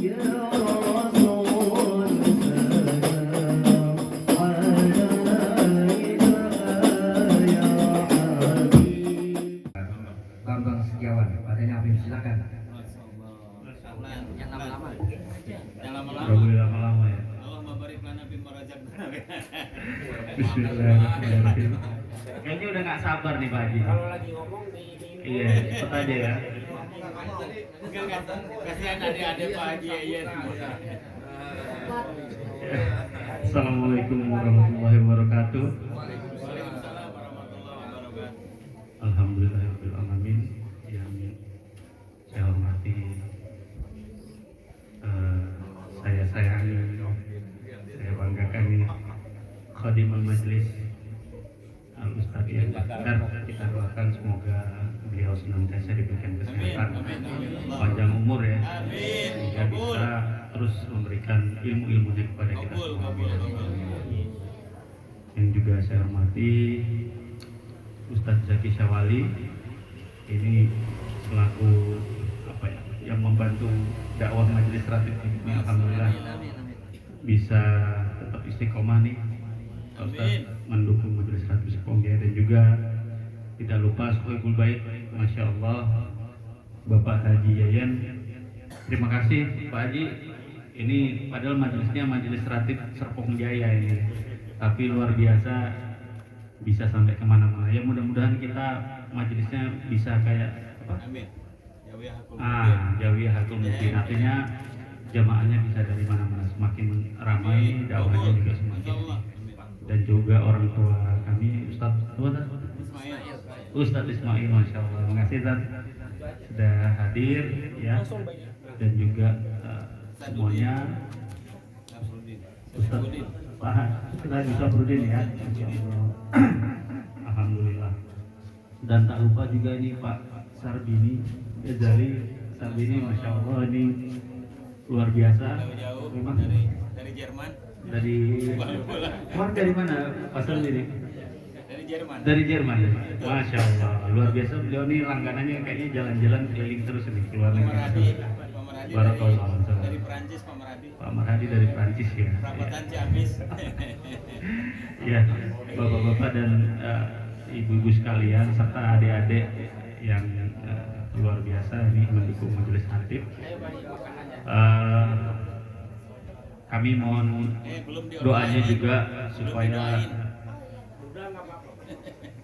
Bambang Setiawan, padanya Afif, silakan. Yang lama-lama. Yang lama-lama. Gak boleh lama-lama ya. Allahumma barik lana fi marajak. Bismillahirrahmanirrahim. Kayaknya udah nggak sabar nih Pak Haji. Kalau lagi ngomong di Iya, cepet aja ya. mungkin kasihan adik-adik Pak Haji ya. Assalamualaikum warahmatullahi wabarakatuh. Waalaikumsalam warahmatullahi wabarakatuh. Alhamdulillahirabbil alamin. Yang saya hormati, saya sayangi, saya banggakan ini Khadimul Majlis Al-Ustadz yang besar. Kita doakan semoga beliau senantiasa diberikan kesehatan, panjang umur ya, sehingga bisa terus memberikan ilmu-ilmunya kepada kita semua. Yang juga saya hormati Ustadz Zaki Syawali, ini selaku apa ya, yang membantu dakwah Majelis Ratib ini. Alhamdulillah bisa tetap istiqomah nih Ustadz mendukung Majelis Ratib Seponggaya, dan juga tidak lupa Sohibul Bait, Masya Allah, Bapak Haji Yayan. Terima kasih Pak Haji. Ini padahal majelisnya Majelis Ratib Serpong Jaya ini, tapi luar biasa bisa sampai kemana-mana. Ya mudah-mudahan kita majelisnya bisa kayak apa? Amin. Jawiyahakul Jawiyahakul Mungkin. Artinya jamaahnya bisa dari mana-mana, semakin ramai, dakwahnya juga semakin. Dan juga orang tua kami, Ustadz Ismail, Masya Allah. Terima kasih Ustadz sudah hadir ya, dan juga semuanya Ustadz Pak Sabrudin ya, Masya Allah. Alhamdulillah. Dan tak lupa juga ini Pak Sarbini Jali Sarbini, Masya Allah, ini luar biasa. Jauh-jauh Memang dari Jerman. Dari mana Pak Sarbini? Dari Jerman. Dari Jerman. Masya Allah, luar biasa. Beliau ini langganannya kayaknya jalan-jalan keliling terus nih keluar negeri. Barakallah. Dari Prancis, Pak Marhadi. Pak Marhadi dari Prancis ya. Perapatan Ciamis. Ya, bapak-bapak dan ibu-ibu sekalian serta adik-adik yang luar biasa ini mendukung Majelis Ratib. Kami mohon doanya juga supaya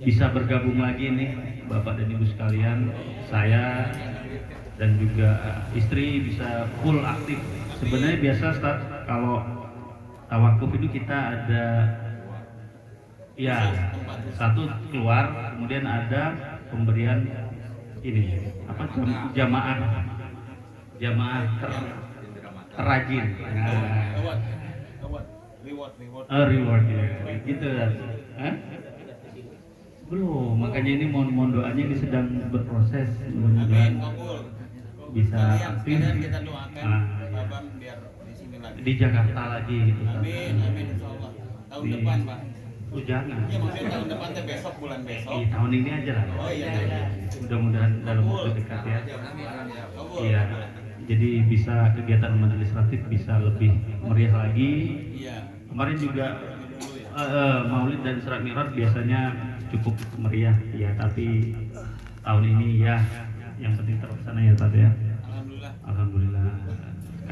bisa bergabung lagi nih Bapak dan Ibu sekalian, saya dan juga istri bisa full aktif. Sebenarnya biasa Ustaz, kalau tawakuf itu kita ada ya satu keluar, kemudian ada pemberian ini apa, jamaah terrajin. Reward ya, gitu kan? Belum, makanya ini mohon doanya, ini sedang berproses, mudah-mudahan bisa aktif. Kita doakan Bapak biar di sini lagi. Di Jakarta lagi gitu. Amin, insyaallah. Tahun depan, Pak. Oh jangan. Iya, maksudnya tahun depan teh besok, bulan besok. Tahun ini aja lah. Oh iya. Mudah-mudahan dalam waktu dekat ya. Kabul. Iya. Jadi bisa kegiatan Majelis Ratib bisa lebih meriah lagi. Iya. Kemarin juga Maulid dan Isra Mi'raj biasanya cukup meriah ya, tapi tahun ini ya yang penting terlaksana ya Tad ya. Alhamdulillah. Alhamdulillah.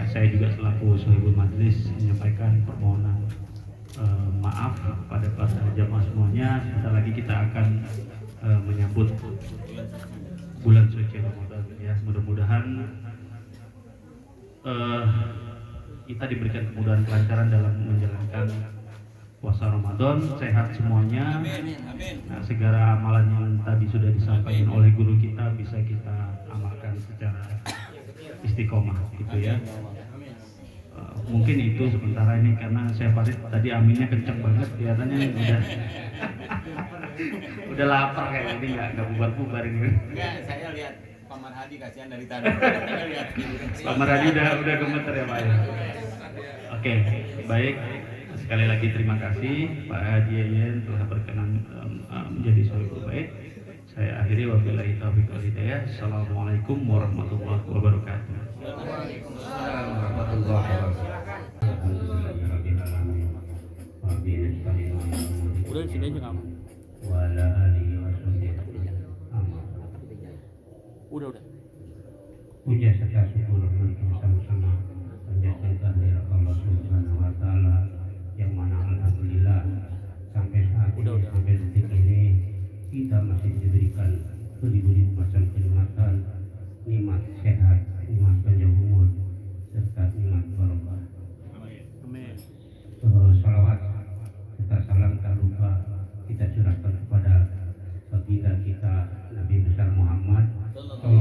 Saya juga selaku Sohibul Majlis menyampaikan permohonan maaf kepada para jamaah semuanya. Sebentar lagi kita akan menyambut bulan suci Ramadan ya. Mudah-mudahan kita diberikan kemudahan kelancaran dalam menjalankan puasa Ramadan, sehat semuanya. Nah, segala amalan yang tadi sudah disampaikan oleh guru kita bisa kita amalkan secara istiqomah gitu ya. Mungkin itu sementara ini karena saya Farid tadi aminnya kenceng banget, kelihatannya udah lapar kayak ini, nggak bubar ini. Enggak, saya lihat Pak Marhadi kasihan dari tadi. Pak Marhadi udah gemeter ya Pak ya. Oke, baik. Sekali lagi terima kasih Pak Haji Yayan telah berkenan menjadi Sohibul Bait. Saya akhiri, wabillahi taufiq wal hidayah. Assalamualaikum warahmatullahi wabarakatuh. Waalaikumsalam. Allah Udah di sini aja kamu. Udah. Puja serta syukur untuk sama-sama panjatkan kehadirat Allah Subhanahu wa taala yang mana alhamdulillah sampai saat ini, sampai detik ini kita masih diberikan beribu-ribu macam kenikmatan, nikmat sehat, nikmat panjang umur serta nikmat barokah. Amin. Salawat serta salam tak lupa kita curahkan kepada baginda kita Nabi besar Muhammad serta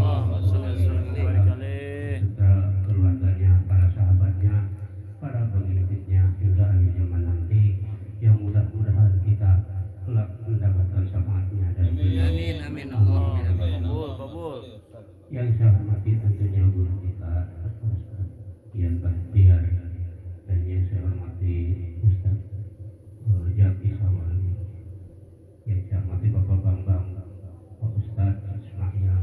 keluarganya, para sahabatnya, para pengikutnya hingga akhir zaman nanti, yang mudah-mudahan kita kelak mendapatkan syafaatnya dan amin Kabul. yang saya hormati tentunya guru kita Kian Bahtiar, dan yang saya hormati Ustaz Zaki Syawali, yang saya hormati Bapak Bambang, Pak Ustaz Ismail,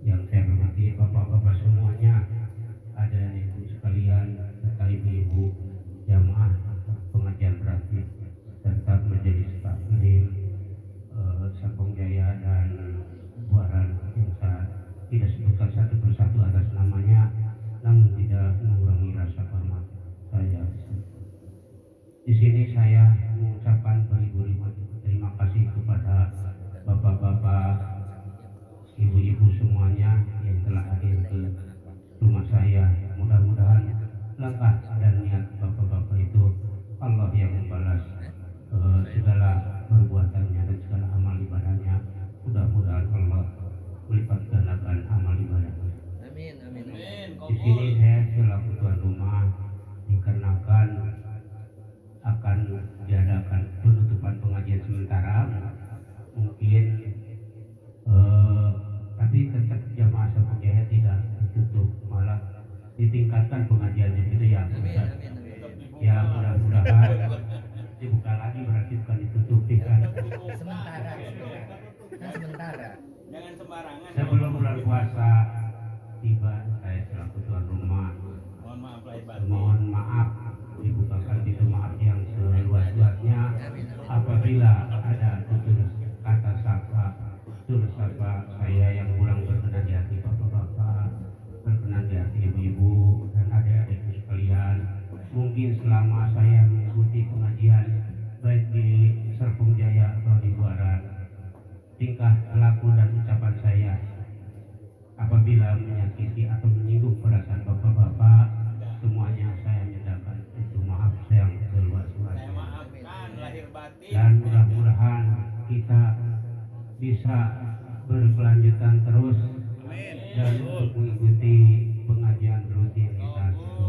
yang saya hormati bapak-bapak semuanya, ada ibu sekalian serta ibu-ibu jamaah pengajian praktik serta majelis taklim Serpong Jaya dan Buaran, yang saya tidak sebutkan satu persatu atas namanya, namun tidak mengurangi rasa hormat saya. Di sini saya mengucapkan beribu-ribu terima kasih kepada bapak-bapak, ibu-ibu semuanya yang telah hadir ke rumah saya. Mudah-mudahan langkah dan niat bapak-bapak itu Allah yang membalas segala perbuatannya dan segala amal ibadahnya. Mudah-mudahan Allah melipat gandakan amal ibadahnya. amin Di sini saya selaku tuan rumah, dikarenakan akan diadakan penutupan pengajian sementara, mungkin tapi tetap jamaah Serpong Jaya tidak ditutup, malah ditingkatkan pengajiannya gitu ya Ustaz. Ya mudah-mudahan dibuka lagi, berarti bukan ditutup kan. sementara Jangan sembarangan. Sebelum bulan puasa tiba, saya selaku tuan rumah Mohon maaf lahir batin. mohon maaf, dibukakan pintu maaf yang seluas-luasnya apabila ada tutur kata sapa saya yang kurang berkenan di hati bapak-bapak, berkenan di hati ibu-ibu dan adik-adikku sekalian. Mungkin selama saya mengikuti pengajian baik di Serpong Jaya atau di Buaran, tingkah laku dan ucapan saya apabila menyakiti atau menyinggung perasaan bapak-bapak, semuanya saya nyatakan itu maaf saya yang Saya seluas-luasnya. maafkan lahir batin. Dan mudah-mudahan kita bisa berkelanjutan terus dan untuk mengikuti pengajian rutinitas itu.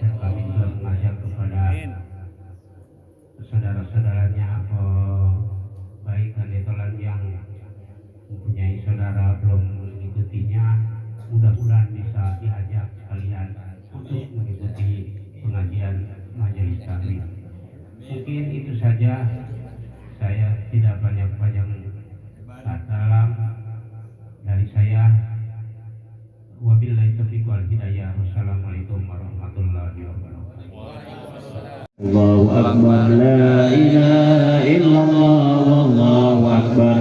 Dan kami juga mengajak kepada saudara-saudaranya baik kandidalan yang mempunyai saudara belum mengikutinya, mudah-mudahan bisa diajak sekalian untuk mengikuti pengajian majelis taklim. Mungkin itu saja, saya tidak banyak panjang kata dari saya. Wabillahi taufiq wal hidayah. Wassalamualaikum warahmatullahi wabarakatuh. الله أكبر لا إله إلا الله والله أكبر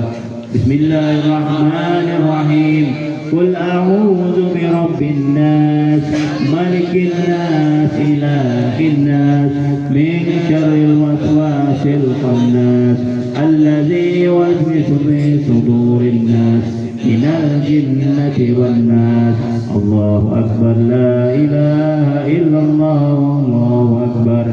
بسم الله الرحمن الرحيم قل أعوذ برب الناس ملك الناس إله الناس من شر الوسواس الخناس الذي يوسوس في صدور الناس من الجنة والناس الله أكبر لا إله إلا الله والله أكبر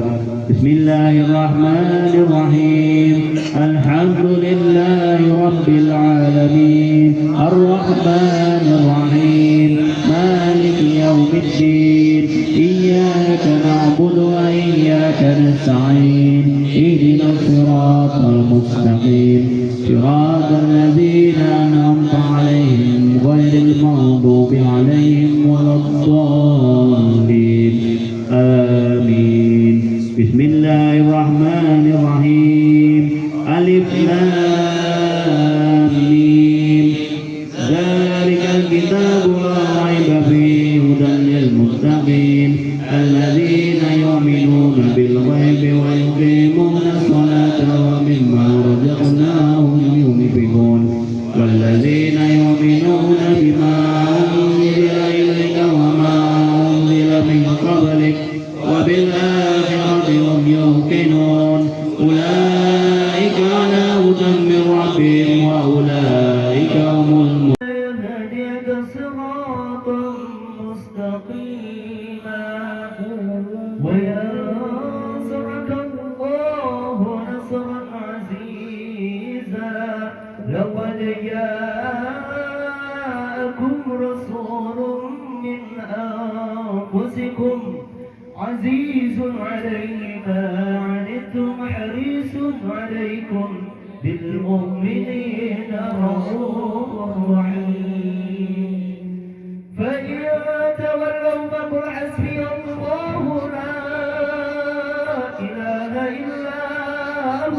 بسم الله الرحمن الرحيم الحمد لله رب العالمين الرحمن الرحيم مالك يوم الدين إياك نعبد وإياك نستعين اهدنا الصراط المستقيم صراط الذين أنعمت عليهم غير المغضوب عليهم ولا الضالين آمين بسم الله الرحمن الرحيم ألف لام ميم ذلك الكتاب لا ريب فيه هدى للمتقين الذين يؤمنون بالغيب ويقيمون الصلاة ومما رزقناهم ينفقون والذين يؤمنون بما أنزل إليك وما أنزل من قبلك وبالآخرة هم يوقنون أولئك على هدى من ربهم وأولئك هم المهتدون يهديك صراطا مستقيما وينصرك الله نصرا عزيزا لقد جاءكم رسول من أنفسكم عزيز عليه ما عنتم حريص عليكم بالمؤمنين رؤوف رحيم فإن تولوا فقل حسبي الله لا إله إلا هو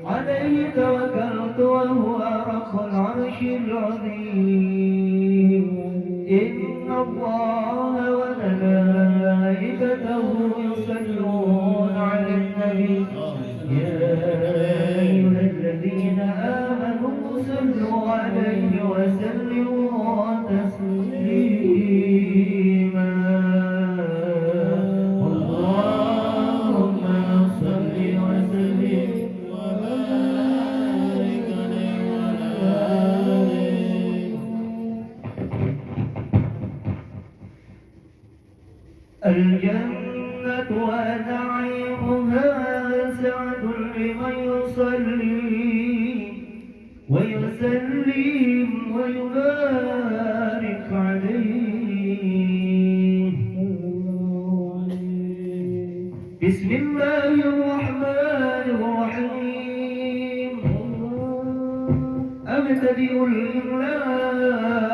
عليه توكلت وهو رب العرش العظيم إن الله وملائكته يصلون على النبي يا أيها الذين آمنوا صلوا عليه وسلموا تسليما اللهم صل وسلم وبارك عليه وعلى آله الجنة ونعيمها سعد لمن يصلي ويسلم ويبارك عليه بسم الله الرحمن الرحيم أبتدئ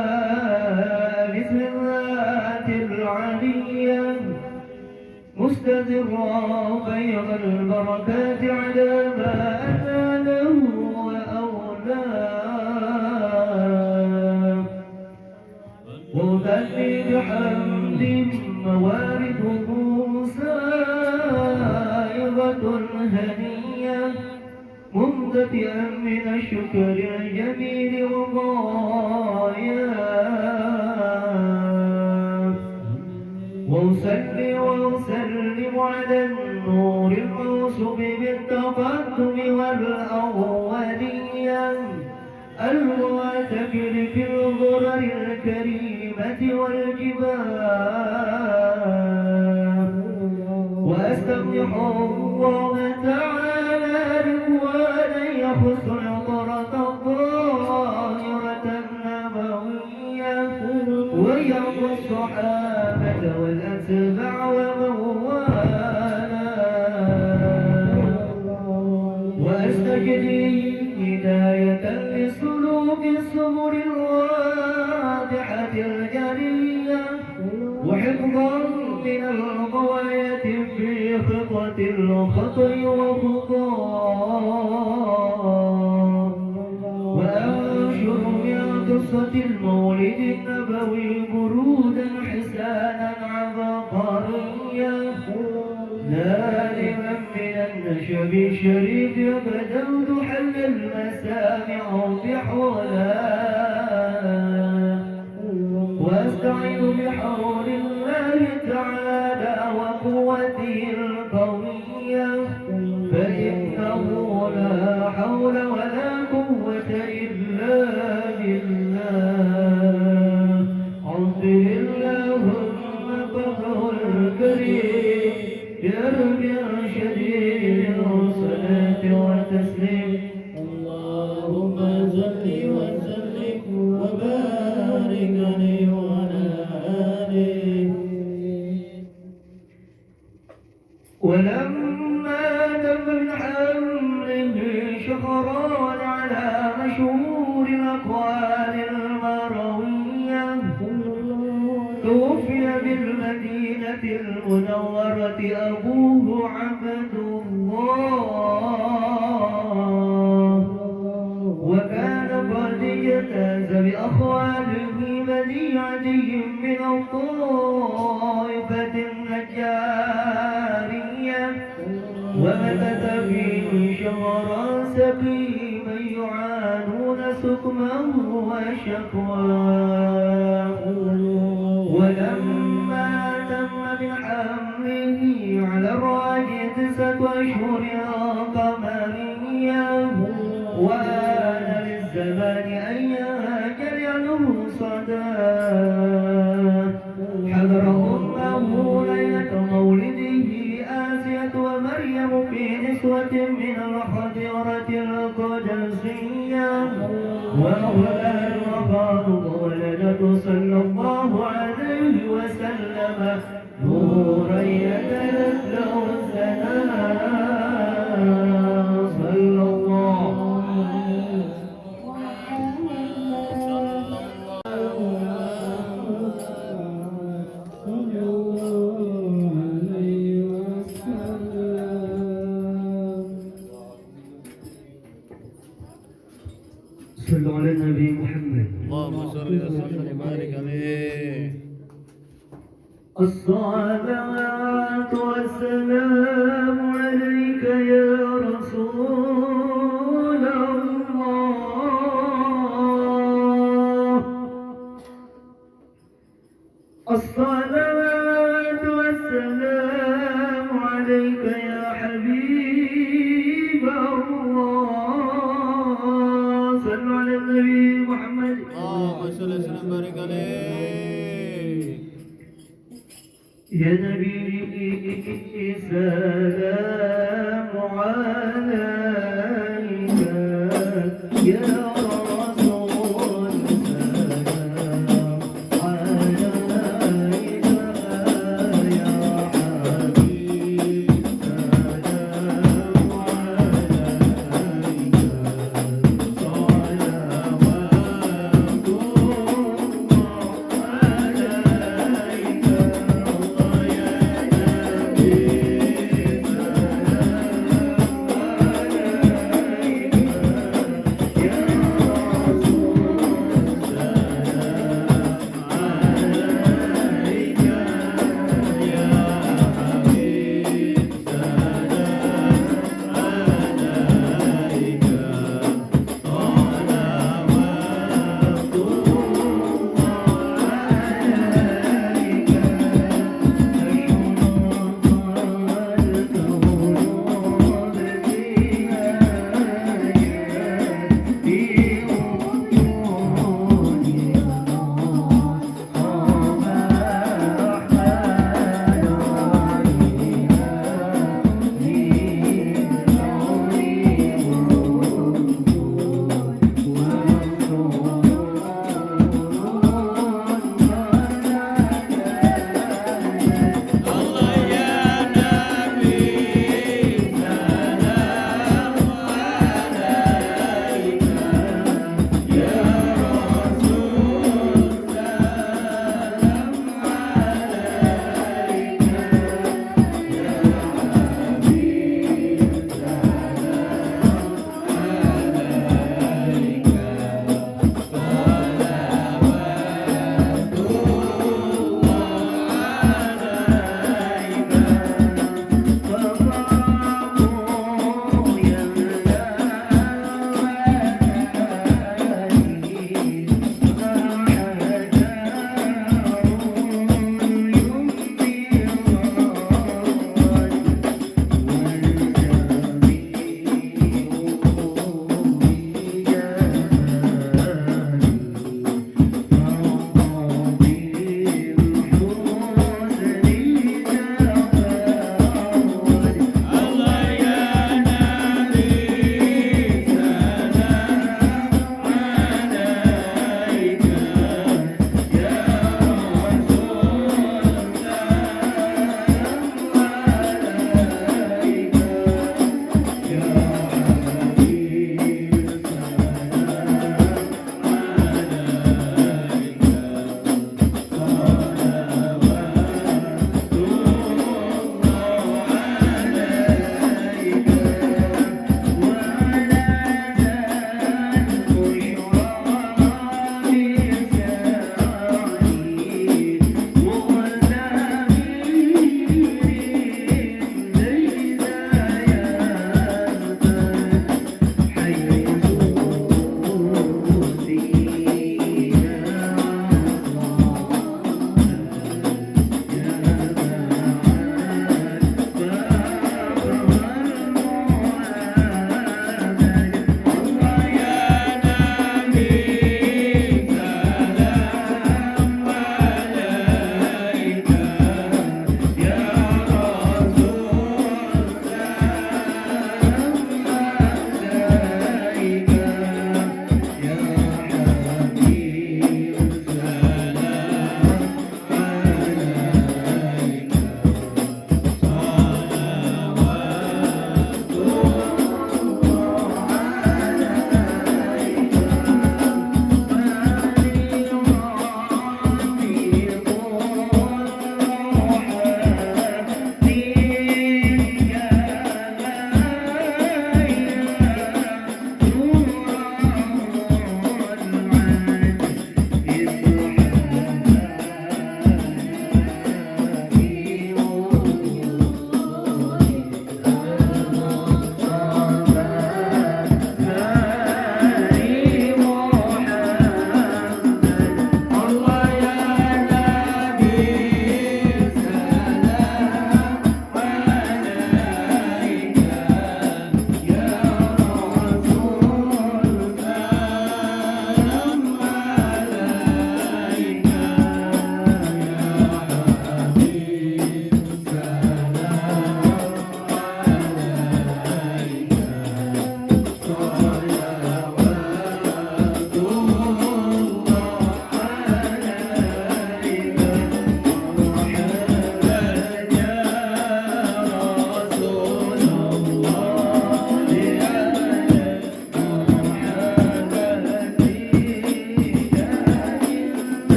الإملاء بسم الذات العلية مستدرا بيض البركات على ما أناله وأولاه وأغني بحمد موارده سائغة هنية ممتلئا من الشكر الجميل وغاياه وأصلي وأسلم على النور الموصوف بالتقدم والأولية المعتكر في الغرر الكريمة والجبال وأستمدح الله تعالى رضوانا يخص العطرة الظاهرة النبوية ويرضى الصحابة والأتباع ومن والاه وأستجدي هداية لسلوك السبل الواضحة الجلية وحفظا من الغواية في خطة الخطأ وخطاه وأنشر من قصة المولد النبوي برودا حسانا عبقريا نالما من النشب الشريف بدوت حل المسامع بحولاه واستعين بحول الله تعالى وقوته القوية فإنه لا حول ولا قوة إلا بالله عظم اللهم فخر الكريم يرجع شديد الصلاة والتسليم اللهم صل وسلم وبارك عليه وعلى آله ولما تم من حمله شهران على مشهور الأقوال المروية توفي بالمدينة المنورة أبوه عبد الله وكان قد اجتاز بأخواله بديعتهم من الطائفة ومكث فيه شهرا سقيما يعانون سقما وشكواه ولما تم بحمله على الراجل 9 أشهر قمرية وآن للزمان أن يهاجر عنه صداه حضره أمه ليلة مولده آسية ومريم في نسوة من الحضيرة القدسية وأولها الوفاة ولدته صلى الله عليه وسلم نورا يتلألأ السلام صلى الله صلوا على النبي محمد اللهم صل وسلم وبارك عليه. الصلاة والسلام عليك يا رسول الله الصلاة والسلام عليك يا حبيب الله صلوا على النبي محمد اللهم صل وسلم وبارك عليه. يا نبي سلام عليك يا رسول سلام عليك يا حبيب سلام عليك صلوات الله عليك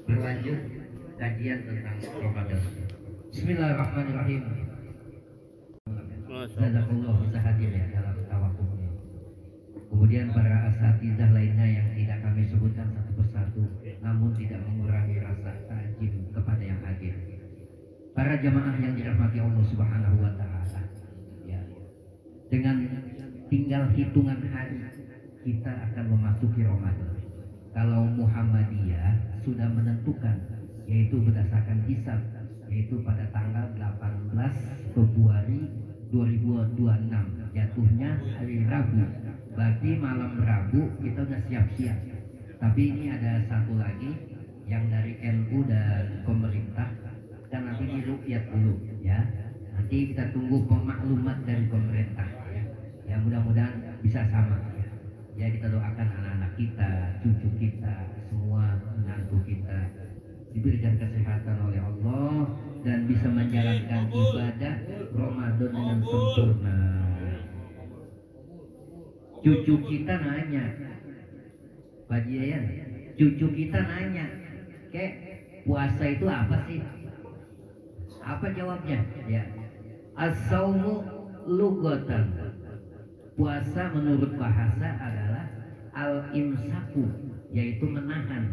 berlanjut kajian tentang Ramadan. Bismillahirrahmanirrahim. Jazakumullah bisa hadir ya dalam tawakuf ini. Kemudian para asatidzah lainnya yang tidak kami sebutkan satu persatu, namun tidak mengurangi rasa takjub kepada yang hadir. Para jamaah yang dirahmati Allah Subhanahu wa taala. Ya. Dengan tinggal hitungan hari kita akan memasuki Ramadan. Kalau Muhammadiyah sudah menentukan, yaitu berdasarkan hisab, yaitu pada tanggal 18 Februari 2026, jatuhnya hari Rabu. Berarti malam Rabu kita udah siap-siap. Tapi ini ada satu lagi yang dari NU dan pemerintah, dan nanti diruqyat dulu ya. Nanti kita tunggu pemaklumat dari pemerintah ya. Ya mudah-mudahan bisa sama ya. Ya kita doakan anak-anak kita, cucu kita, semua menantu kita diberikan kesehatan oleh Allah dan bisa menjalankan ibadah Ramadan dengan sempurna. Cucu kita nanya, Pak Jian, cucu kita nanya, kek puasa itu apa sih? Apa jawabnya? Ya, as-saumu lugatan. Puasa menurut bahasa adalah al-imsaku, yaitu menahan.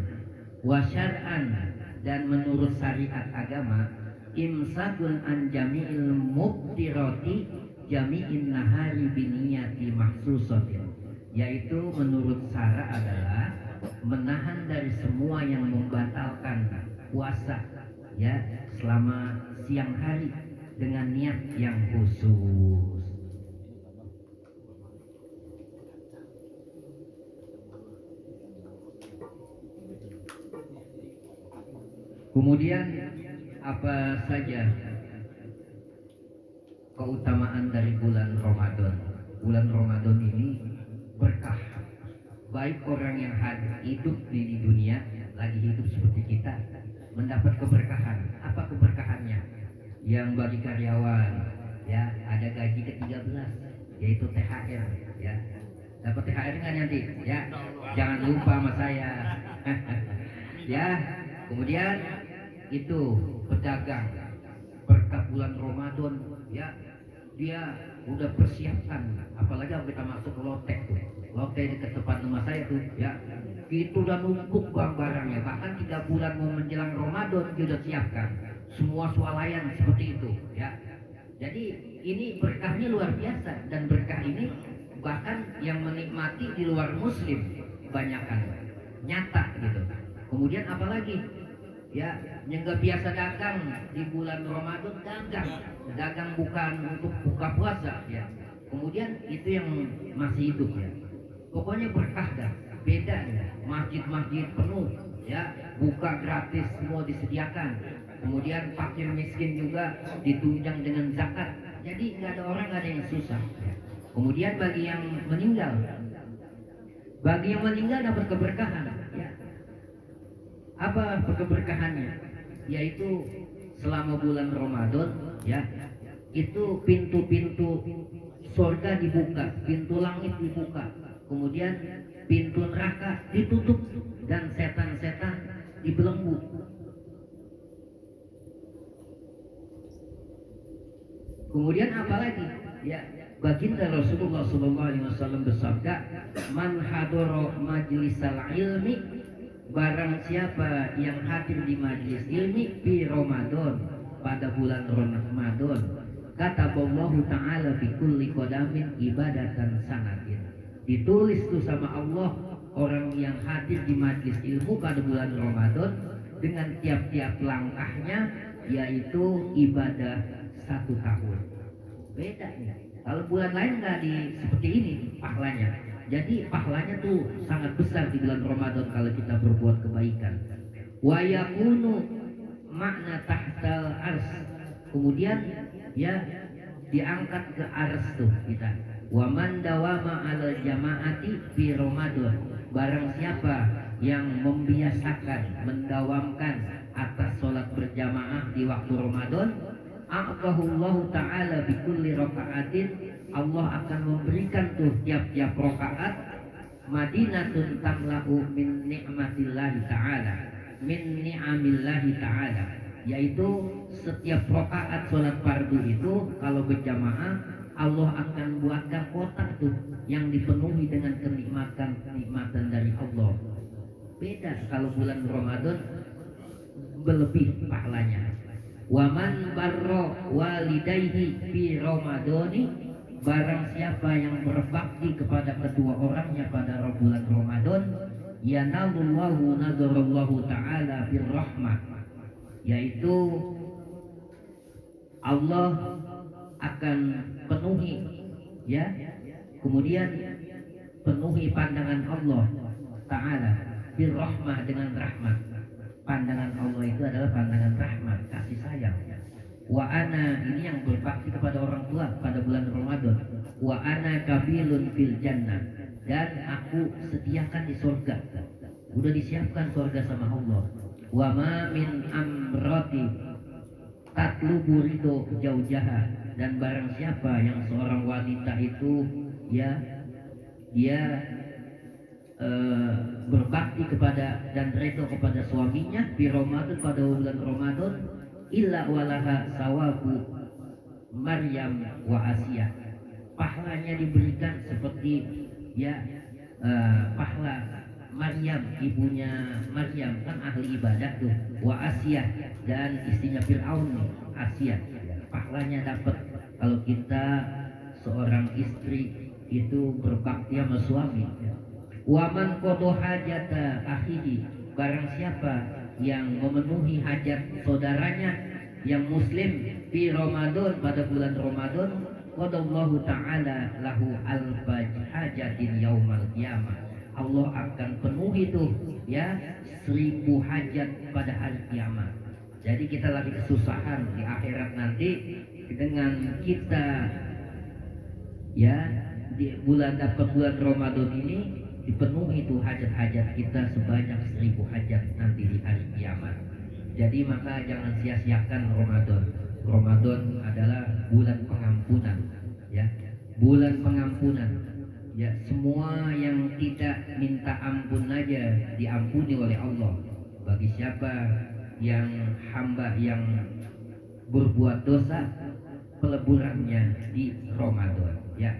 Wa syar'an, dan menurut syariat agama, imsakun an jami'il mubtirati jami'in nahari biniyati mahsusatin, yaitu menurut syara adalah menahan dari semua yang membatalkan puasa ya selama siang hari dengan niat yang khusus. Kemudian apa saja keutamaan dari bulan Ramadan? Bulan Ramadan ini berkah. Baik orang yang hidup di dunia, lagi hidup seperti kita, mendapat keberkahan. Apa keberkahannya? Yang bagi karyawan, ya ada gaji ke-13, yaitu THR, ya. Dapat THR nggak nanti? Ya, jangan lupa sama saya. Ya, kemudian itu pedagang berkat bulan Ramadan, ya dia udah persiapkan, apalagi kita masuk ke lotek tuh, lotek dekat tempat rumah saya tuh, ya itu udah numpuk barang-barangnya, bahkan 3 bulan mau menjelang Ramadan dia udah siapkan semua swalayan seperti itu, ya. Jadi ini berkahnya luar biasa, dan berkah ini bahkan yang menikmati di luar Muslim kebanyakan nyata gitu. Kemudian apalagi ya yang nggak biasa dagang di bulan Ramadan dagang bukan untuk buka puasa ya. Kemudian itu yang masih hidup ya. Pokoknya berkah dah, beda ya. Masjid-masjid penuh ya, buka gratis semua disediakan. Kemudian fakir miskin juga ditunjang dengan zakat. Jadi nggak ada orang, nggak ada yang susah. Ya. Kemudian bagi yang meninggal dapat keberkahan. Ya. Apa keberkahannya? Yaitu selama bulan Ramadan ya, itu pintu-pintu surga dibuka, pintu langit dibuka, kemudian pintu neraka ditutup dan setan-setan dibelenggu. Kemudian apalagi? Ya, baginda Rasulullah SAW bersabda, "Man hadara majlisal ilmi," barang siapa yang hadir di majelis ilmi di Ramadan, pada bulan Ramadan, kata Allah Ta'ala fi kulli qadamin ibadatan sanatin. Ditulis tuh sama Allah, orang yang hadir di majelis ilmu pada bulan Ramadan dengan tiap-tiap langkahnya yaitu ibadah 1 tahun. Beda ya. Kalau bulan lain nggak seperti ini pahalanya. Jadi pahalanya tuh sangat besar di bulan Ramadan kalau kita berbuat kebaikan. Wa yakunu makna tahtal ars. Kemudian ya diangkat ke ars tuh kita. Wa man dawama ala jamaati fi Ramadan. Barang siapa yang membiasakan, mendawamkan atas sholat berjamaah di waktu Ramadan, a'tahullahu ta'ala bi kulli raka'atin, Allah akan memberikan tuh tiap-tiap rakaat madinatun tamla'u min nikmatillahi ta'ala, min ni'amillahi ta'ala, yaitu setiap rakaat sholat fardu itu kalau berjamaah Allah akan buatkan kotak tuh yang dipenuhi dengan kenikmatan dari Allah. Beda kalau bulan Ramadan berlebih pahalanya. Waman barro walidayhi fi Ramadani, barang siapa yang berbakti kepada kedua orangnya pada bulan Ramadan, yanalullahu nazarallahu ta'ala fir rahmah, yaitu Allah akan penuhi, ya, kemudian penuhi pandangan Allah ta'ala fir rahmah, dengan rahmat. Pandangan Allah itu adalah pandangan rahmat, kasih sayang. Wa ana, ini yang berbakti kepada orang tua pada bulan Ramadan. Wa ana kabilun fil jannah, dan aku sediakan di surga. Udah disiapkan surga sama Allah. Wa ma min amrati tatlubu ridho jaujaha, dan barang siapa yang seorang wanita itu ya dia berbakti kepada dan ridho kepada suaminya di Ramadan, pada bulan Ramadan, illa walaha sawabu Maryam wa Asia, pahalanya diberikan seperti ya pahala Maryam, ibunya Maryam kan ahli ibadah tuh, wa Asia, dan istrinya Fir'aun Asia, pahalanya dapat kalau kita seorang istri itu berbakti sama suami. Waman qada hajata akhihi, barang siapa yang memenuhi hajat saudaranya yang muslim di Ramadan, pada bulan Ramadan, qadallahu ta'ala lahu alfa hajatin yaumal qiyamah, Allah akan penuhi itu ya 1000 hajat pada hari kiamat. Jadi kita lagi kesusahan di akhirat nanti, dengan kita ya di dapat bulan Ramadan ini dipenuhi itu hajat-hajat kita sebanyak 1000 hajat nanti di hari kiamat. Jadi maka jangan sia-siakan Ramadan. Ramadan adalah bulan pengampunan, ya, bulan pengampunan. Ya, semua yang tidak minta ampun aja diampuni oleh Allah. Bagi siapa yang hamba yang berbuat dosa, peleburannya di Ramadan. Ya,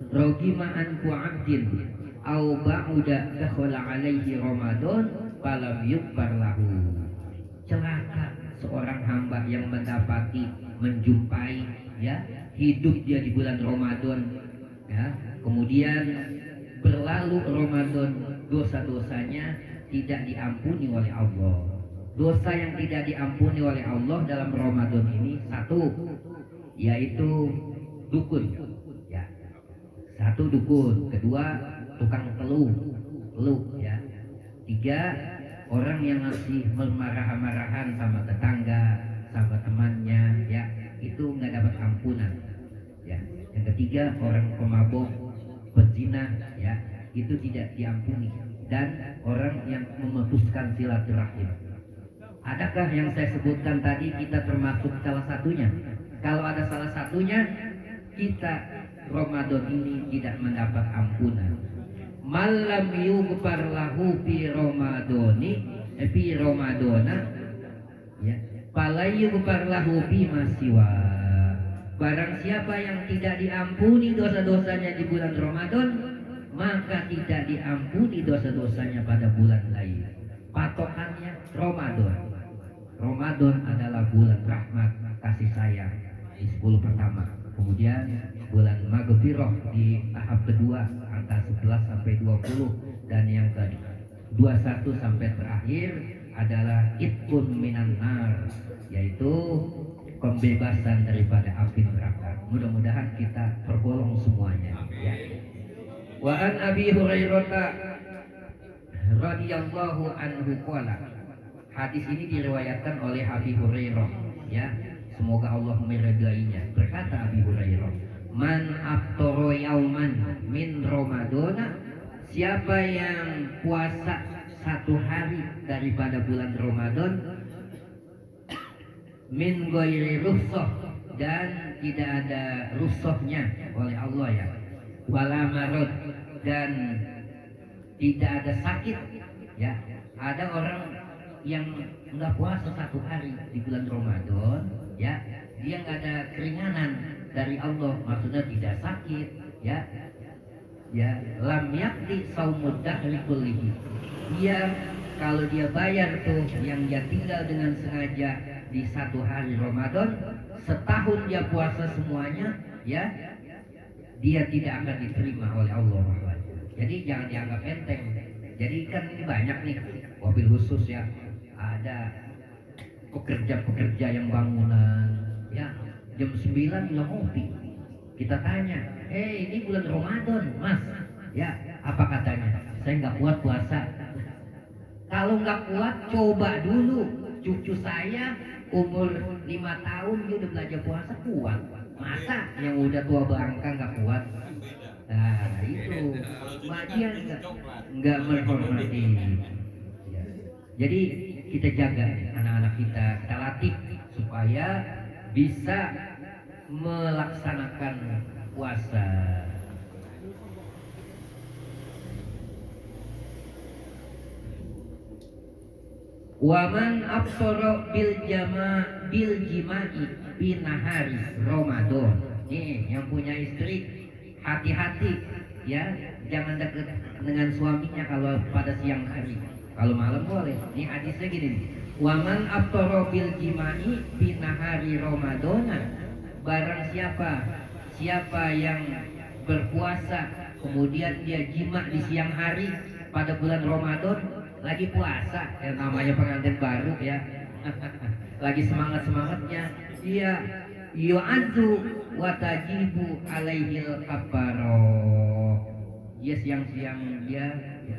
rogima anku abdin au ba'uda dakhala alaihi Ramadan falam yukbar lahu. Celaka seorang hamba yang mendapati, menjumpai ya hidup dia di bulan Ramadan, ya, kemudian berlalu Ramadan, dosa-dosanya tidak diampuni oleh Allah. Dosa yang tidak diampuni oleh Allah dalam Ramadan ini satu, yaitu dukun, ya, satu dukun, kedua tukang teluh ya, tiga orang yang masih marah-marahan sama tetangga, sama temannya, ya, itu nggak dapat ampunan, ya. Yang ketiga orang pemabok, pezina, ya, itu tidak diampuni, dan orang yang memutuskan silaturahim. Adakah yang saya sebutkan tadi kita termasuk salah satunya? Kalau ada salah satunya, kita Ramadan ini tidak mendapat ampunan. Malam yughfar lahu fi Ramadani fi Ramadana, ya, fala yughfar lahu fi masiwa. Barang siapa yang tidak diampuni dosa-dosanya di bulan Ramadan, maka tidak diampuni dosa-dosanya pada bulan lain. Patokannya Ramadan. Ramadan adalah bulan rahmat, kasih sayang di 10 pertama. Kemudian bulan Maghfirah di tahap kedua angka 11 sampai 20, dan yang ke 21 sampai terakhir adalah itqun minan nar, yaitu pembebasan daripada api neraka. Mudah-mudahan kita tergolong semuanya, ya. Wa an Abi Hurairah radhiyallahu anhu qala, hadis ini diriwayatkan oleh Abi Hurairah, ya, semoga Allah meridainya. Berkata Abi Hurairah, man aftara yauman min Ramadana, siapa yang puasa satu hari daripada bulan Ramadan, min ghairi rukhsah, dan tidak ada rukhsahnya oleh Allah, ya, wala marad, dan tidak ada sakit, ya. Ada orang yang nggak puasa 1 hari di bulan Ramadan, ya dia nggak ada keringanan dari Allah, maksudnya tidak sakit, ya lam yakti saumud dahri kullihi. Dia kalau dia bayar tuh yang dia tinggal dengan sengaja di 1 hari Ramadan, setahun dia puasa semuanya, ya dia tidak akan diterima oleh Allah. Jadi jangan dianggap enteng. Jadi kan ini banyak nih, wabil khusus ya, ada pekerja-pekerja yang bangunan, ya jam 9 udah ngopi. Kita tanya, ini bulan Ramadan mas, ya apa katanya? Saya nggak kuat puasa. Kalau nggak kuat, coba dulu. Cucu saya umur 5 tahun dia udah belajar puasa, kuat. Masa yang udah tua bangka nggak kuat? Nah itu dia nggak menghormati. Ya. Jadi kita jaga anak-anak kita latih supaya bisa melaksanakan puasa. Waman absoro bil jima'i binahari Ramadan. Nih yang punya istri hati-hati ya, jangan dekat dengan suaminya kalau pada siang hari. Kalau malam boleh. Ini hadisnya gini nih. Waman absoro bil jima'i binahari Ramadan. Barang siapa yang berpuasa kemudian dia jima di siang hari pada bulan Ramadan, lagi puasa, ya namanya pengantin baru ya, lagi semangatnya, dia yu'adzu wa tajibu alaihil kafaroh. Dia siang-siang dia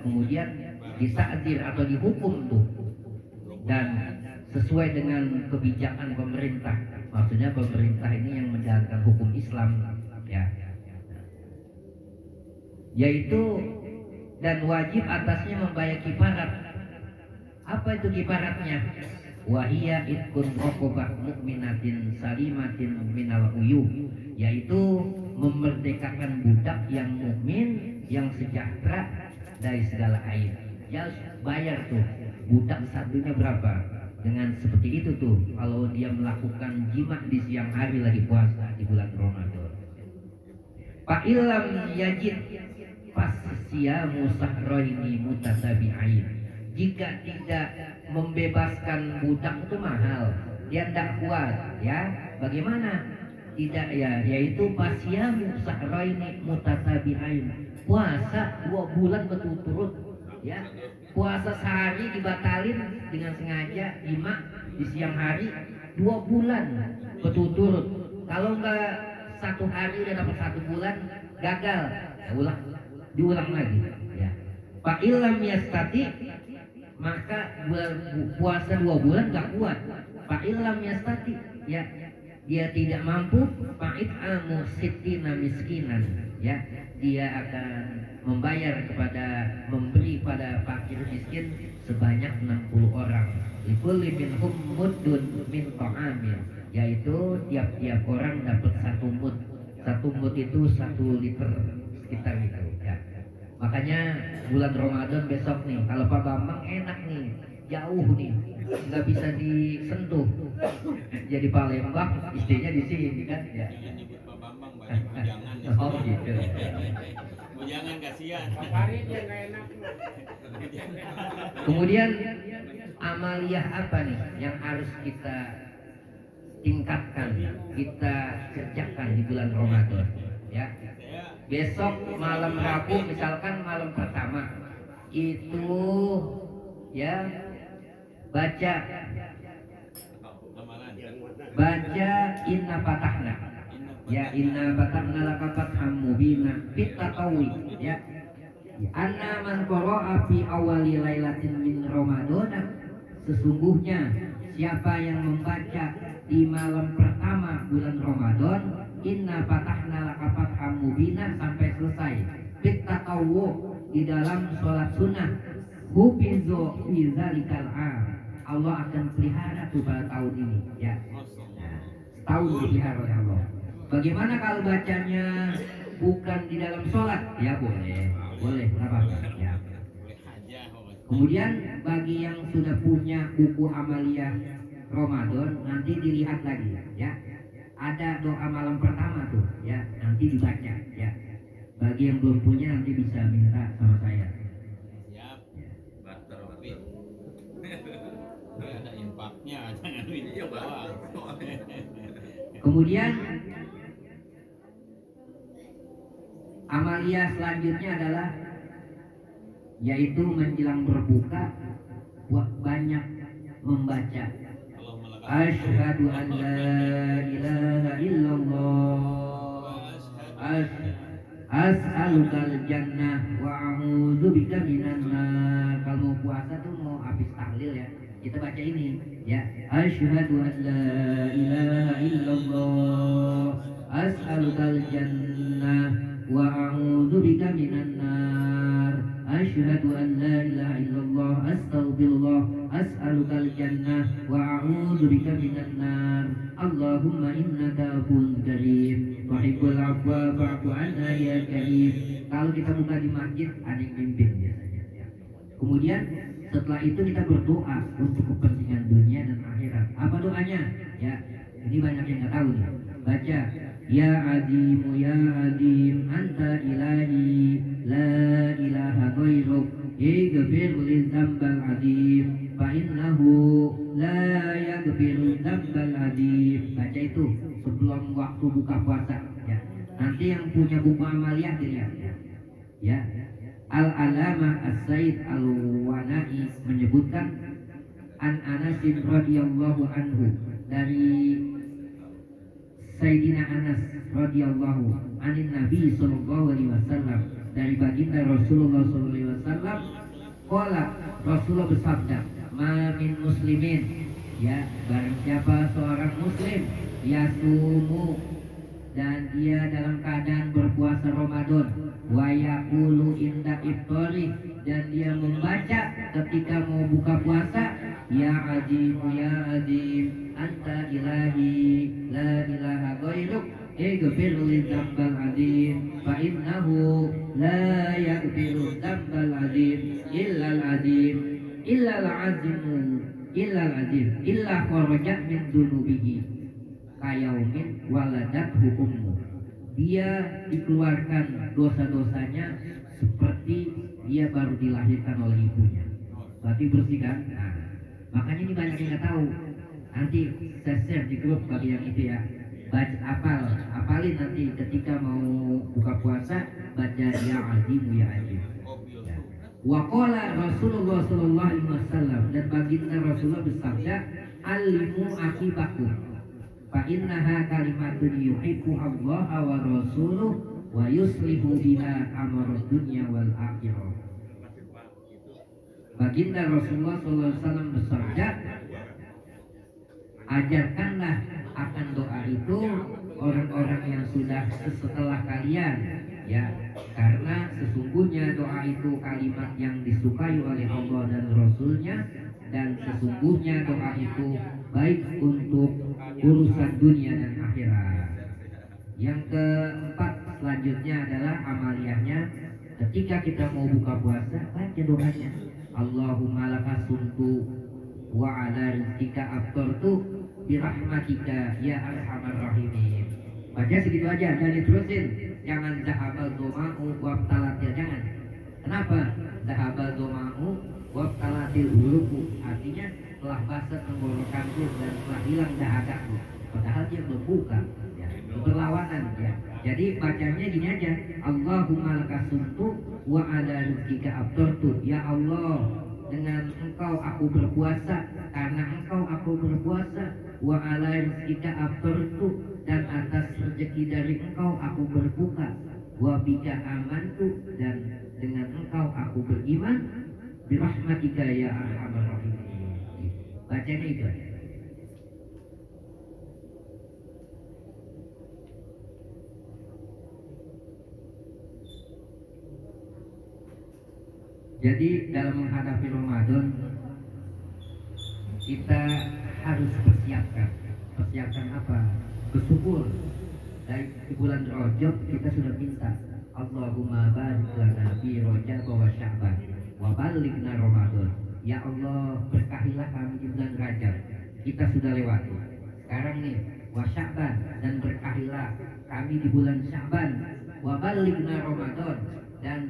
kemudian disa'dir atau dihukum tuh, dan sesuai dengan kebijakan pemerintah. Maksudnya pemerintah ini yang menjalankan hukum Islam ya, yaitu dan wajib atasnya membayar kifarat. Apa itu kifaratnya? Wahia itkun raqabah mukminatin salimatin minal uyub, yaitu memerdekakan budak yang mukmin yang sejahtera dari segala aib. Ya bayar tuh, budak satunya berapa? Dengan seperti itu tuh, kalau dia melakukan jima di siang hari lagi puasa di bulan Ramadan. Fa illam yajid fasyamu sahraini mutatabi'ain. Jika tidak membebaskan budak itu mahal, dia tidak kuat ya. Bagaimana? Tidak ya, yaitu fasyamu sahraini mutatabi'ain. Puasa 2 bulan berturut-turut ya. Puasa sehari dibatalin dengan sengaja jima di siang hari 2 bulan berturut-turut. Kalau enggak 1 hari udah dapat 1 bulan gagal, ya diulang lagi ya. Fa illam yastati, maka puasa 2 bulan enggak kuat. Fa illam yastati, ya dia tidak mampu, fa'it'amu sittina miskinan, ya dia akan membayar memberi pada fakir miskin sebanyak 60 orang. Likulli minhum muddun min ta'amin, yaitu tiap-tiap orang dapat 1 mud. 1 mud itu 1 liter sekitar itu ya. Makanya bulan Ramadan besok nih, kalau Pak Bambang enak nih, jauh nih, nggak bisa disentuh. Jadi Palembang, istrinya di sini kan ya. Pak Bambang banyak bujangan. Oh gitu. Bujangan kasihan. Kemudian amaliyah apa nih yang harus kita tingkatkan, kita kerjakan di bulan Ramadan ya. Besok malam Rabu misalkan malam pertama itu ya baca inna fatahna ya, inna fatahna laka fatham mubina fit taqawi ya. Anna man qara'a fi awali lailatin min Ramadan, sesungguhnya siapa yang membaca di malam pertama bulan Ramadan inna fatahna laka fatham mubina sampai selesai fit taqawu di dalam sholat sunnah, hufizu fi zalikal am, Allah akan pelihara tuh pada tahun ini ya. Tahun dipelihara oleh Allah. Bagaimana kalau bacanya bukan di dalam sholat? Ya boleh, nggak apa-apa ya. Kemudian bagi yang sudah punya buku amaliyah Ramadan nanti dilihat lagi ya. Ada doa malam pertama tuh ya, nanti dibaca ya. Bagi yang belum punya nanti bisa minta sama saya. Siap. Ya. Barter, Tapi barter. ini ada impaknya, jangan ini doang. Kemudian amalia selanjutnya adalah yaitu menjelang berbuka banyak membaca asyhadu an la ilaha illallah as'alukal jannah wa a'udzubika minan nar. Kalau mau puasa tuh mau habis tahlil ya, kita baca ini ya, asyhadu an la ilaha illallah as'alukal jannah wa a'udzubika minan nar. Asyhadu an la ilaha illallah astaghfirullah as'alukal jannah wa a'udzubika minan nar. Allahumma innaka afuwwun karim tuhibbul afwa fa'fu 'anna ya karim. Kalau kita buka di masjid ada yang mimpin biasanya ya. Kemudian setelah itu kita berdoa untuk kepentingan dunia dan akhirat. Apa doanya? Ya, ini banyak yang nggak tahu nih. Baca ya azimu ya azim anta ilahi la ilaha ghairuk ighfir li dzambal azim fa innahu la yaghfiru dzambal azim. Baca itu sebelum waktu buka puasa ya. Nanti yang punya buku amaliyah dilihat ya. Al-Alama As-Said Al-Wanai menyebutkan an Anas radhiyallahu anhu, dari Sayyidina Anas radhiyallahu anin Nabi sallallahu alaihi wasallam, dari baginda Rasulullah sallallahu alaihi wasallam, qala, Rasulullah bersabda, ma min muslimin, ya, barang siapa seorang muslim yasumu, dan dia dalam keadaan berpuasa Ramadan, wa yaqulu inda iftari, dan dia membaca ketika mau buka puasa, ya azim anta ilahi la ilaha ghairuk ighfir li dzambal azim fa innahu la yaghfiru dzambal azim illa kharaja min dunubihi kayaumin waladat hukummu. Dia dikeluarkan dosa-dosanya seperti dia baru dilahirkan oleh ibunya. Berarti bersih kan? Nah, makanya ini banyak yang nggak tahu. Nanti saya share di grup bagi yang itu ya. Baca, apalin nanti ketika mau buka puasa, baca ya azimu ya azim. Ya. Wa qala Rasulullah sallallahu alaihi wasallam, dan baginda Rasulullah bersabda, alimu akibakum fa innaha kalimatun yuhibbu Allah wa rasuluh wa yuslihu biha amrad dunya wal akhirah. Baginda Rasulullah SAW bersabda, ajarkanlah akan doa itu orang-orang yang sudah setelah kalian ya, karena sesungguhnya doa itu kalimat yang disukai oleh Allah dan Rasulnya, dan sesungguhnya doa itu baik untuk urusan dunia dan akhirat. Yang keempat selanjutnya adalah amaliyahnya, ketika kita mau buka puasa baca doanya, Allahumma laka sumtu wa ala rizqika aftartu birahmatika ya arhamar rahimin. Baca segitu aja, jangan diterusin. Jangan zahabal doma'u wabtalatil, jangan. Kenapa? Zahabal doma'u wabtalatil huluku, artinya telah basah tenggorokanku dan telah hilang dahagaku, padahal dia belum buka ya. Berlawanan ya. Jadi bacanya gini aja, Allahumma lakasumtu wa ala rizqika aftartu. Ya Allah, dengan engkau aku berpuasa, karena engkau aku berpuasa, wa ala rizqika aftartu, dan atas rezeki dari engkau aku berbuka, wa bika amantu, dan dengan engkau aku beriman, birahmatika ya arhamar rahimin. Bacanya itu aja. Jadi dalam menghadapi Ramadan kita harus persiapkan apa? Bersyukur. Dari bulan Rajab kita sudah minta, Allahumma barik lana fi Rajab wa Sya'ban wa ballighna Ramadan. Ya Allah, berkahilah kami di bulan Rajab. Kita sudah lewati. Sekarang nih, wa Sya'ban, dan berkahilah kami di bulan Sya'ban. Wa balighna Ramadan, dan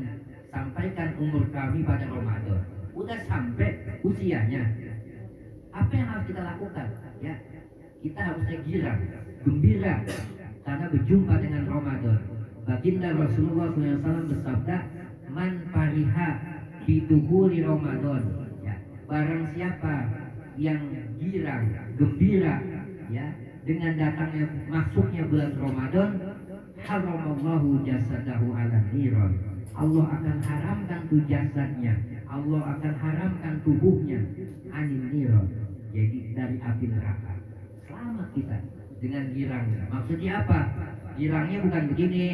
sampaikan umur kami pada Ramadan. Udah sampai usianya. Apa yang harus kita lakukan? Ya, kita harusnya girang, gembira karena berjumpa dengan Ramadan. Baginda Rasulullah SAW bersabda, man pariha bituhuri Ramadan. Ya, barang siapa yang girang, gembira, ya, dengan datangnya masuknya bulan Ramadan, haramallahu jasadahu ala niran. Allah akan haramkan tuh jasadnya, Allah akan haramkan tubuhnya anil niran, jadi dari api neraka. Selamat kita dengan girangnya. Maksudnya apa? Girangnya bukan begini,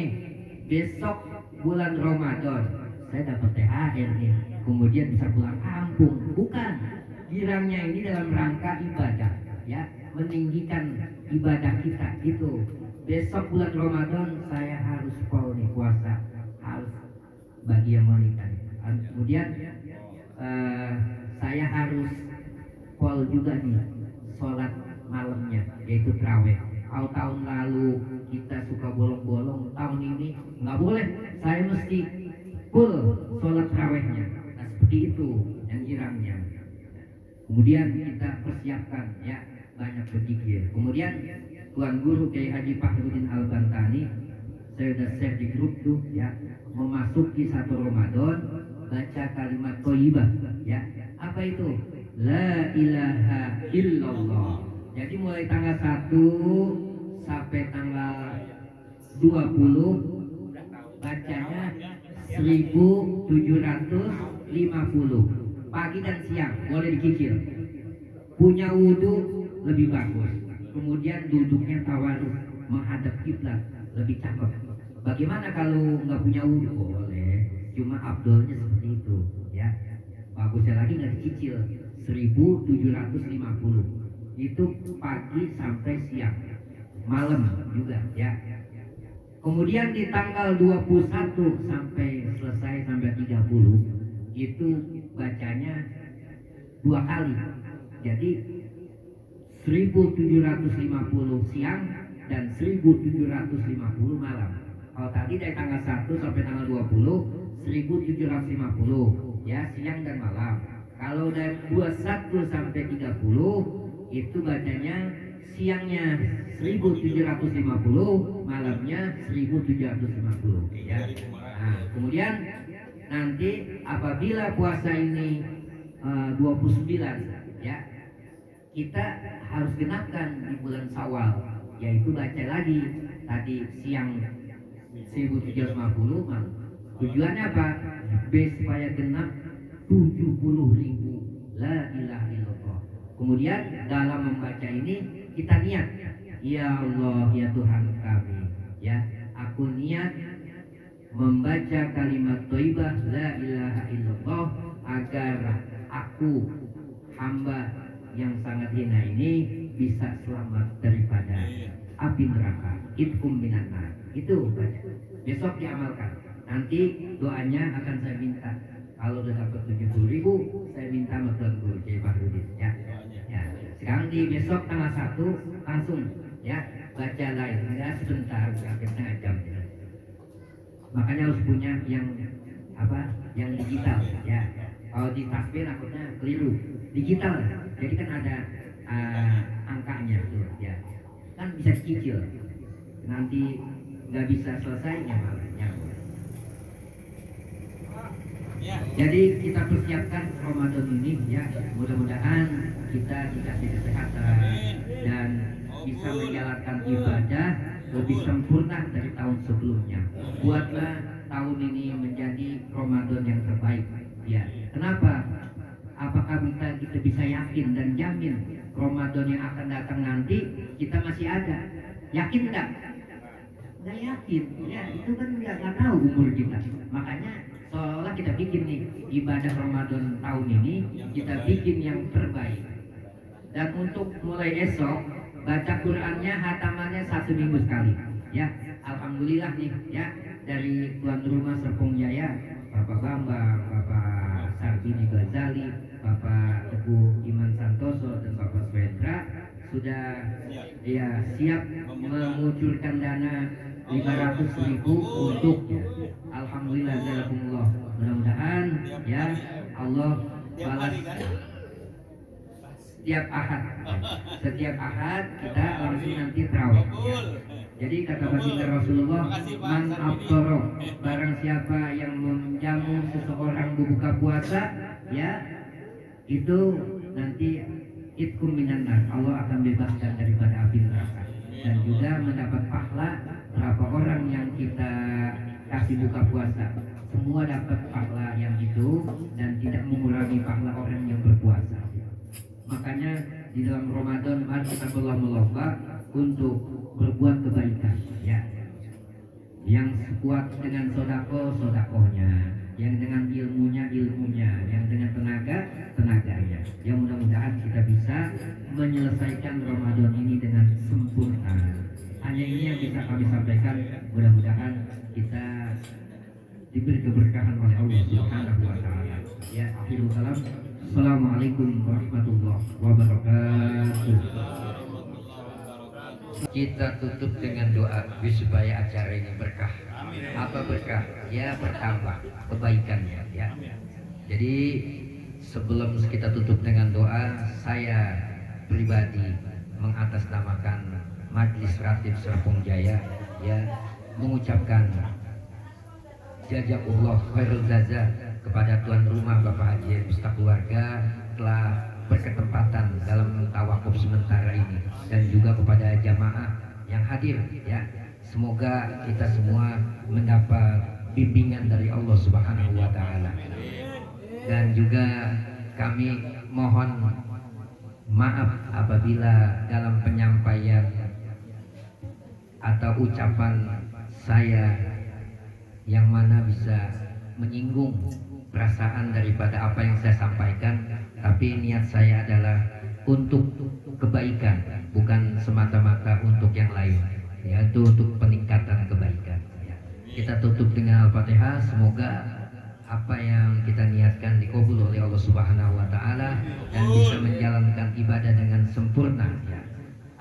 besok bulan Ramadan saya dapat THR nih, kemudian bisa pulang kampung. Bukan. Girangnya ini dalam rangka ibadah, ya, meninggikan ibadah kita itu. Besok bulan Ramadan saya harus full nih puasa, harus bagi yang wanita. Kemudian saya harus full juga nih sholat malamnya, yaitu tarawih. Kalau tahun lalu kita suka bolong-bolong, tahun ini nggak boleh, saya mesti full sholat tarawihnya. Nah, seperti itu yang girangnya. Kemudian kita persiapkan, ya, banyak berzikir. Kemudian Tuan Guru Kiai Haji Fakhruddin Al-Bantani, saya udah share di grup tuh, ya, memasuki 1 Ramadan baca kalimat thayyibah, ya. Apa itu? La ilaha illallah. Jadi mulai tanggal 1 sampai tanggal 20 bacanya 1750 pagi dan siang, boleh dikikir. Punya wudhu lebih bagus. Kemudian duduknya tawaruk menghadap kiblat, lebih cakep. Bagaimana kalau nggak punya wudhu? Boleh, cuma abdolnya seperti itu, ya. Bagusnya lagi nggak dicicil, 1750 itu pagi sampai siang, malam juga, ya. Kemudian di tanggal 21 sampai selesai sampai 30 itu bacanya 2 kali, jadi 1750 siang dan 1750 malam. Kalau tadi dari tanggal 1 sampai tanggal 20 1750, ya, siang dan malam. Kalau dari 21 sampai 30 itu bacanya siangnya 1750, malamnya 1750, ya. Nah, kemudian nanti apabila puasa ini 29, ya, kita harus genapkan di bulan Syawal, yaitu baca lagi tadi siang 1750 malam. Tujuannya apa? Supaya genap 70.000 la ilaha illallah. Kemudian dalam membaca ini kita niat, ya Allah, ya Tuhan kami, ya, aku niat membaca kalimat thayyibah la ilaha illallah agar aku, hamba yang sangat hina ini, bisa selamat daripada api neraka. Itkum minan nar. Itu baca. Besok diamalkan. Nanti doanya akan saya minta. Kalau udah dapat 70.000, saya minta sama Tuan Guru Kiai Fakhruddin, ya. Ya. Sekarang di besok tanggal 1 langsung, ya, baca live, ya, sebentar, hampir setengah jam. Makanya harus punya yang apa? Yang digital, ya. Kalau di tasbih takutnya keliru. Digital, jadi kan ada angkanya tuh, ya. Kan bisa dicicil. Nanti nggak bisa selesai, ya malahnya. Jadi kita persiapkan Ramadan ini, ya, mudah-mudahan kita dikasih kesehatan dan bisa menjalankan ibadah lebih sempurna dari tahun sebelumnya. Buatlah tahun ini menjadi Ramadan yang terbaik, ya. Kenapa? Apakah kita bisa yakin dan jamin Ramadan yang akan datang nanti kita masih ada? Yakin enggak? Nggak yakin, ya. Itu kan nggak tahu umur kita. Makanya seolah-olah kita bikin nih ibadah Ramadan tahun ini, kita bikin yang terbaik. Dan untuk mulai esok baca Qurannya, hatamannya 1 minggu sekali, ya. Alhamdulillah nih, ya, dari tuan rumah Serpong Jaya, Bapak Bambang, Bapak Sarbini Ghazali, Bapak Teguh Iman Santoso dan Bapak Swendra sudah ya siap mengucurkan dana 500.000 untuk alhamdulillah jazakumullah. Mudah-mudahan ya Allah balas setiap ahad kita langsung nanti tarawih ya. Jadi kata baginda Rasulullah, man abtoro, barang siapa yang menjamu seseorang berbuka puasa ya, itu nanti itkum minan nar, Allah akan bebaskan daripada api neraka. Dan juga mendapat pahala berapa orang yang kita kasih buka puasa, semua dapat pahala yang itu dan tidak mengurangi pahala orang yang berpuasa. Makanya di dalam Ramadan mari kita berlomba-lomba untuk berbuat kebaikan ya. Yang kuat dengan sodakohnya, yang dengan ilmunya, yang dengan tenaganya. Yang mudah-mudahan kita bisa menyelesaikan Ramadan ini dengan sempurna. Hanya ini yang bisa kami sampaikan. Mudah-mudahan kita diberi keberkahan oleh Allah Subhanahu wa taala. Ya, akhirul kalam. Assalamualaikum warahmatullahi wabarakatuh. Kita tutup dengan doa supaya acara ini berkah. Apa berkah? Ya bertambah kebaikannya ya. Jadi sebelum kita tutup dengan doa, saya pribadi mengatasnamakan Majelis Ratib Serpong Jaya ya mengucapkan jazakumullah khairul jazaa kepada tuan rumah Bapak Haji beserta keluarga telah berkesempatan dalam tawakuf sementara ini, dan juga kepada jamaah yang hadir ya. Semoga kita semua mendapat bimbingan dari Allah Subhanahu wa taala. Dan juga kami mohon maaf apabila dalam penyampaian atau ucapan saya yang mana bisa menyinggung perasaan daripada apa yang saya sampaikan, tapi niat saya adalah untuk kebaikan, bukan semata-mata untuk yang lain, yaitu untuk peningkatan kebaikan ya. Kita tutup dengan Al-Fatihah. Semoga apa yang kita niatkan dikabul oleh Allah Subhanahu wa taala dan bisa menjalankan ibadah dengan sempurna ya.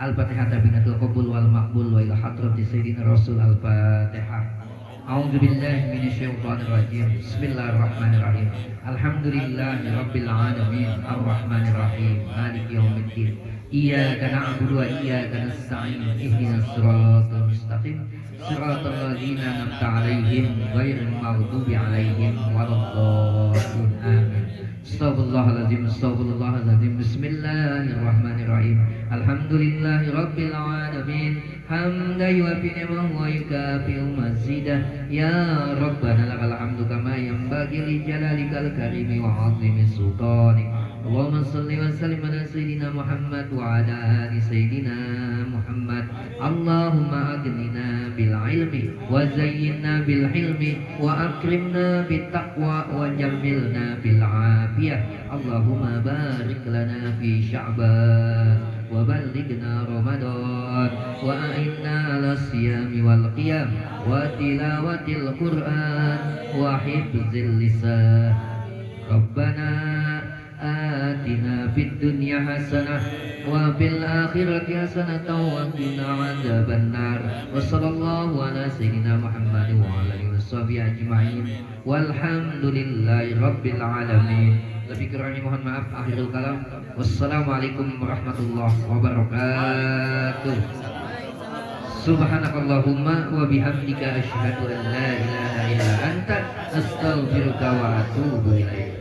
Al-Fatihah tabinatul qabul wal maqbul wa ila hadrati sayyidina Rasul. Al-Fatihah. A'udzu billahi minasyaitonir rajim. Bismillahirrahmanirrahim. Alhamdulillahirabbil alamin arrahmanir rahim maliki yaumiddin. Iyyaka na'budu wa iyyaka nasta'in. Ihdinas siratal mustaqim. Siratal ladzina an'amta 'alaihim ghairil maghdubi 'alaihim waladdallin. Amin. Astaghfirullahaladzim. Bismillahirrahmanirrahim. Alhamdulillahirabbil alamin. Hamdan yuwafi ni'amahu wa yukafi'u mazidah. Ya Rabbana lakal hamdu kama yanbaghi li jalalikal karimi wa 'azimi sultanik. Allahumma salli wa sallim ala sayyidina Muhammad wa ala ali sayyidina Muhammad. Allahumma aghnina bil ilmi wa zayyinna bil hilmi wa akrimna bit taqwa wa jammilna bil afiyah. Allahumma barik lana fi Sya'ban wa ballighna Ramadan wa a'inna ala siyami wal qiyam wa tilawatil Qur'an wa hifzil lisan. Rabbana atina fid dunya hasanah wa fil akhirati hasanah wa qina adzabannar. Wa sallallahu ala sayyidina Muhammad wa ala alihi washabihi ajma'in walhamdulillahi rabbil alamin. Lebih kurangnya mohon maaf. Akhirul kalam. Wassalamualaikum warahmatullahi wabarakatuh. Subhanakallahumma wa bihamdika asyhadu an la ilaha illa anta astaghfiruka wa atubu ilaik.